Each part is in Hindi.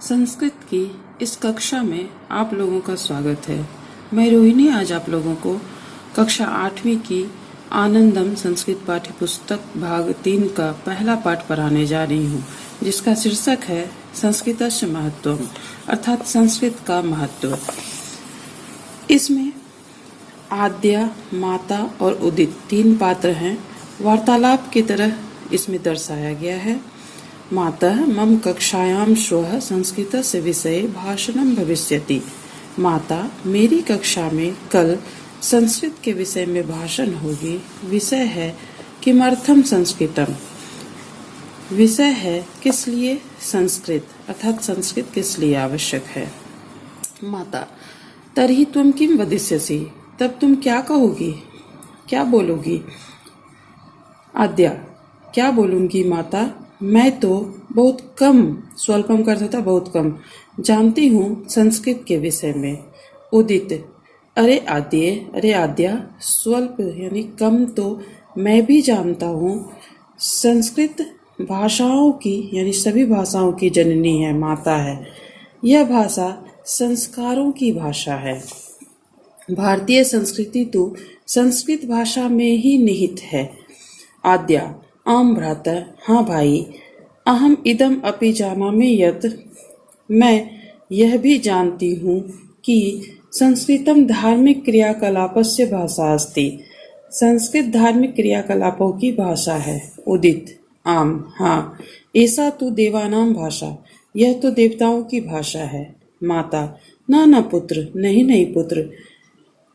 संस्कृत की इस कक्षा में आप लोगों का स्वागत है। मैं रोहिणी आज आप लोगों को कक्षा 8वीं की आनंदम संस्कृत पाठ्य पुस्तक भाग 3 का पहला पाठ पढ़ाने जा रही हूँ, जिसका शीर्षक है संस्कृतस्य महत्वम, अर्थात संस्कृत का महत्व। इसमें आद्या, माता और उदित 3 पात्र हैं। वार्तालाप की तरह इसमें दर्शाया गया है। मातः मम कक्षायां श्वः संस्कृतस्य विषये भाषणं भविष्यति। माता, मेरी कक्षा में कल संस्कृत के विषय में भाषण होगी। विषय है किमर्थम संस्कृतम, विषय है किस लिए संस्कृत, अर्थात संस्कृत किस लिए आवश्यक है। माता, तर्हि त्वं किं वदिष्यसि, तब तुम क्या कहोगी, क्या बोलोगी। आद्या, क्या बोलूंगी माता, मैं तो बहुत कम, स्वल्पम का अर्थ होता है बहुत कम, जानती हूँ संस्कृत के विषय में। उदित, अरे आद्या, स्वल्प यानी कम तो मैं भी जानता हूँ। संस्कृत भाषाओं की यानी सभी भाषाओं की जननी है, माता है। यह भाषा संस्कारों की भाषा है। भारतीय संस्कृति तो संस्कृत भाषा में ही निहित है। आद्या, आम भ्रातर, हाँ भाई, अहम इदम अपि जानामि यत्, मैं यह भी जानती हूँ कि संस्कृतम धार्मिक क्रियाकलापस्य भाषा अस्ति, संस्कृत धार्मिक क्रियाकलापों की भाषा है। उदित, आम, हाँ, ऐसा तो देवानाम भाषा, यह तो देवताओं की भाषा है। माता, न पुत्र, नहीं पुत्र,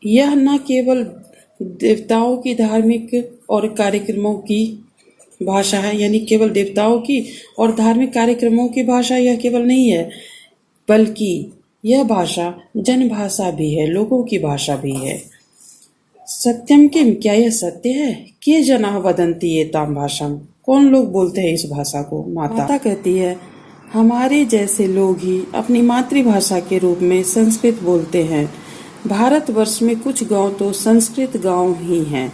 यह न केवल देवताओं की धार्मिक और कार्यक्रमों की भाषा है, यानी केवल देवताओं की और धार्मिक कार्यक्रमों की भाषा यह केवल नहीं है, बल्कि यह भाषा जन भाषा भी है, लोगों की भाषा भी है। सत्यम किम, क्या यह सत्य है। के जनाः वदन्ति एतां भाषां, कौन लोग बोलते हैं इस भाषा को। माता कहती है, हमारे जैसे लोग ही अपनी मातृभाषा के रूप में संस्कृत बोलते हैं। भारतवर्ष में कुछ गांव तो संस्कृत गांव ही हैं।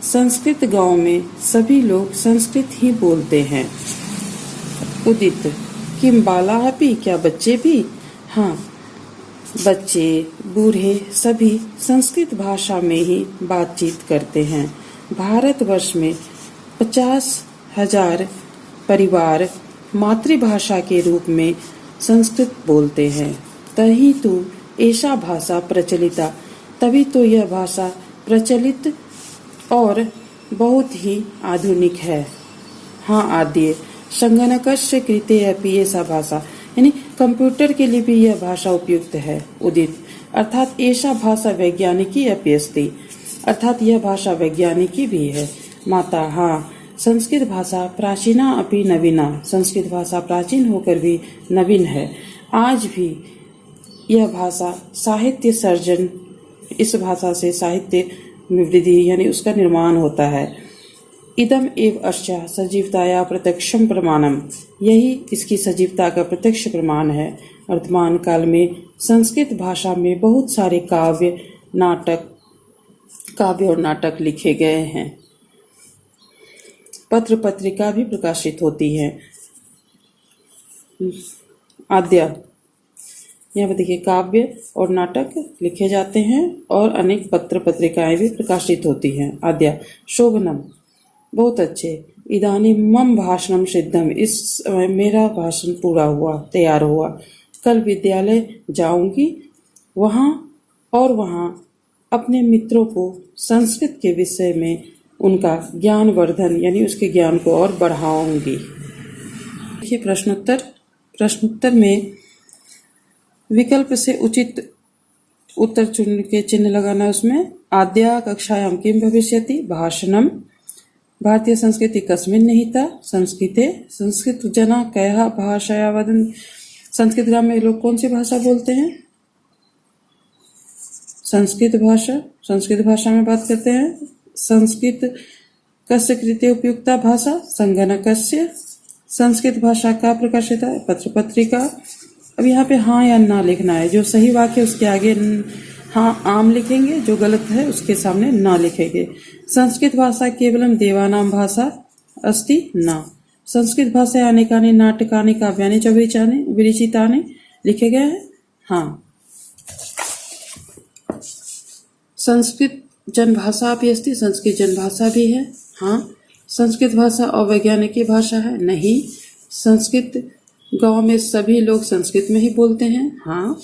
संस्कृत गांव में सभी लोग संस्कृत ही बोलते हैं। उदित, किम बाला अपि, क्या बच्चे भी। हाँ, बच्चे, बूढ़े सभी संस्कृत भाषा में ही बातचीत करते हैं। भारतवर्ष में 50,000 परिवार मातृभाषा के रूप में संस्कृत बोलते हैं। तही तो ऐसा भाषा प्रचलिता, तभी तो यह भाषा प्रचलित और बहुत ही आधुनिक है। हाँ आद्य, संगणकस्य कृते अपि ऐसा भाषा, यानी कंप्यूटर के लिए भी यह भाषा उपयुक्त है। उदित, अर्थात ऐसा भाषा वैज्ञानिकी अपि अस्ति, अर्थात यह भाषा वैज्ञानिकी भी है। माता, हाँ, संस्कृत भाषा प्राचीना अपि नवीना, संस्कृत भाषा प्राचीन होकर भी नवीन है। आज भी यह भाषा साहित्य सर्जन, इस भाषा से साहित्य में वृद्धि यानी उसका निर्माण होता है। इदम एव अस्या सजीवताया प्रत्यक्षम प्रमाणम, यही इसकी सजीवता का प्रत्यक्ष प्रमाण है। वर्तमान काल में संस्कृत भाषा में बहुत सारे काव्य और नाटक लिखे गए हैं। पत्र पत्रिका भी प्रकाशित होती है। आद्या, यहाँ पर देखिए, काव्य और नाटक लिखे जाते हैं और अनेक पत्र पत्रिकाएं भी प्रकाशित होती हैं। आद्या, शोभनम, बहुत अच्छे। इदानीं मम भाषणम सिद्धम, इस समय मेरा भाषण पूरा हुआ, तैयार हुआ। कल विद्यालय जाऊंगी, वहाँ अपने मित्रों को संस्कृत के विषय में उनका ज्ञान वर्धन यानी उसके ज्ञान को और बढ़ाऊंगी। देखिए प्रश्नोत्तर में विकल्प से उचित उत्तर चुन के चिन्ह लगाना। उसमें आद्या कक्षायां किम भविष्यति, भाषणम। भारतीय संस्कृति कस्मिन् निहिता, संस्कृते। संस्कृत जना कया भाषया वदन्ति, संस्कृत ग्राम में लोग कौन सी भाषा बोलते हैं, संस्कृत भाषा में बात करते हैं। संस्कृत कस्य कृते उपयुक्ता भाषा, संगणकस्य। संस्कृत भाषा का प्रकाशिता है, पत्र पत्रिका। अब यहाँ पे हाँ या ना लिखना है। जो सही वाक्य उसके आगे हाँ आम लिखेंगे, जो गलत है उसके सामने ना लिखेंगे। संस्कृत भाषा केवलम देवानाम भाषा अस्ति न, संस्कृत भाषया अनेकानि नाटकानि काव्यानि च विरचितानि, लिखे गए हैं। हाँ, संस्कृत जनभाषा भी अस्ति, संस्कृत जनभाषा भी है। हाँ, संस्कृत भाषा अवैज्ञानिक भाषा है। नहीं, संस्कृत गांव में सभी लोग संस्कृत में ही बोलते हैं। हाँ,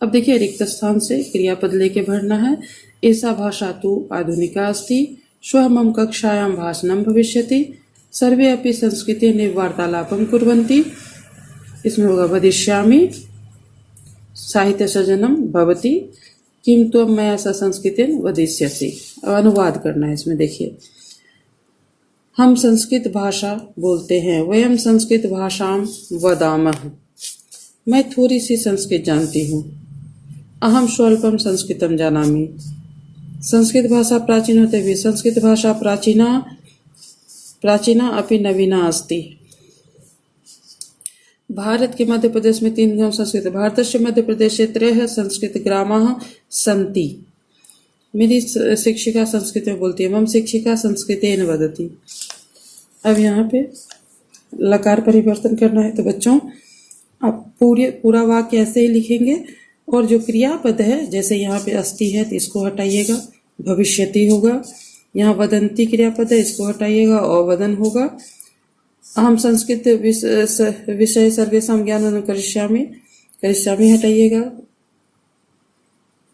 अब देखिए रिक्त स्थान से क्रियापद लेके भरना है। एषा भाषा तु आधुनिका अस्ति, श्वः मम कक्षायां भाषणं भविष्यति, सर्वे अपि संस्कृतेन वार्तालापं कुर्वन्ति। इसमें होगा वदिष्यामि, साहित्य सर्जनम भवति, किंतु अब मैं ऐसा संस्कृतेन वदिष्यसि। अनुवाद करना है इसमें। देखिए, हम संस्कृत भाषा बोलते हैं। वयम संस्कृत भाषां वदामः, मैं थोड़ी सी संस्कृत जानती हूँ। अहम स्वल्पम संस्कृतम जानामि, संस्कृत भाषा प्राचीन होते हुए संस्कृत भाषा प्राचीना अपि नवीना अस्ति। भारत के मध्य प्रदेश में 3 गांव संस्कृत। भारतस्य मध्य प्रदेशे 3 संस्कृत ग्रामाः सन्ति। मेरी शिक्षिका संस्कृत में बोलती है। मम शिक्षिका संस्कृतेन वदति। अब यहाँ पे लकार परिवर्तन करना है, तो बच्चों आप पूरा वाक्य ऐसे ही लिखेंगे, और जो क्रियापद है, जैसे यहाँ पे अस्ति है तो इसको हटाइएगा, भविष्यति होगा। यहाँ वदंती क्रियापद है, इसको हटाइएगा, अवदन होगा। अहम संस्कृत विषय सर्वेषां ज्ञानम करिष्यामि, करिष्यामि हटाइएगा।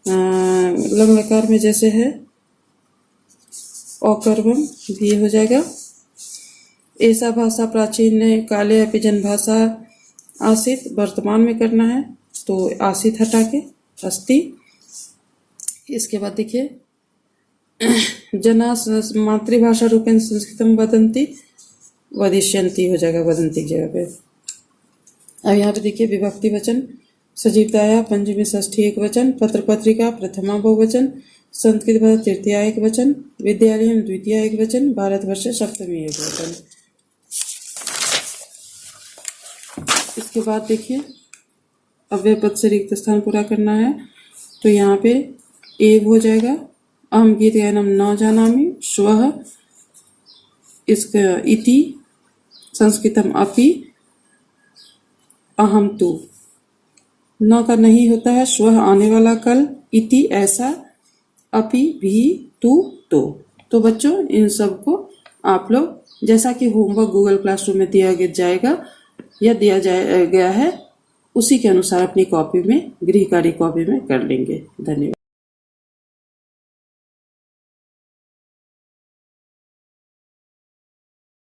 लंग लकार में जैसे है अकर्मम, भी हो जाएगा। ऐसा भाषा प्राचीन काले अपि जनभाषा आसीत, वर्तमान में करना है तो आसीत हटा के अस्ति। इसके बाद देखिए जना मातृभाषा रूपेण संस्कृतम वदन्ति, वदिष्यन्ति हो जाएगा वदन्ति की जगह पे। अब यहाँ पे देखिए विभक्ति वचन, सजीवताया पंचमी षष्ठी एक वचन, पत्र पत्रिका प्रथमा बहुवचन, संस्कृत भाषा तृतीया एक वचन, विद्यालय द्वितीया एक वचन, भारतवर्ष सप्तमी एक वचन। इसके बाद देखिए अव्यय पद से रिक्त स्थान पूरा करना है, तो यहाँ पे एव हो जाएगा। अहम गीत गायनम न जानामि, श्वः इसका इति, संस्कृतम अपि, अहम तु। न का नहीं होता है, श्वः आने वाला कल, इति ऐसा, अपि भी, तू तो बच्चों इन सब को आप लोग जैसा कि होमवर्क गूगल क्लासरूम में दिया जाएगा या दिया गया है, उसी के अनुसार अपनी कॉपी में, गृह कार्य कॉपी में कर लेंगे। धन्यवाद।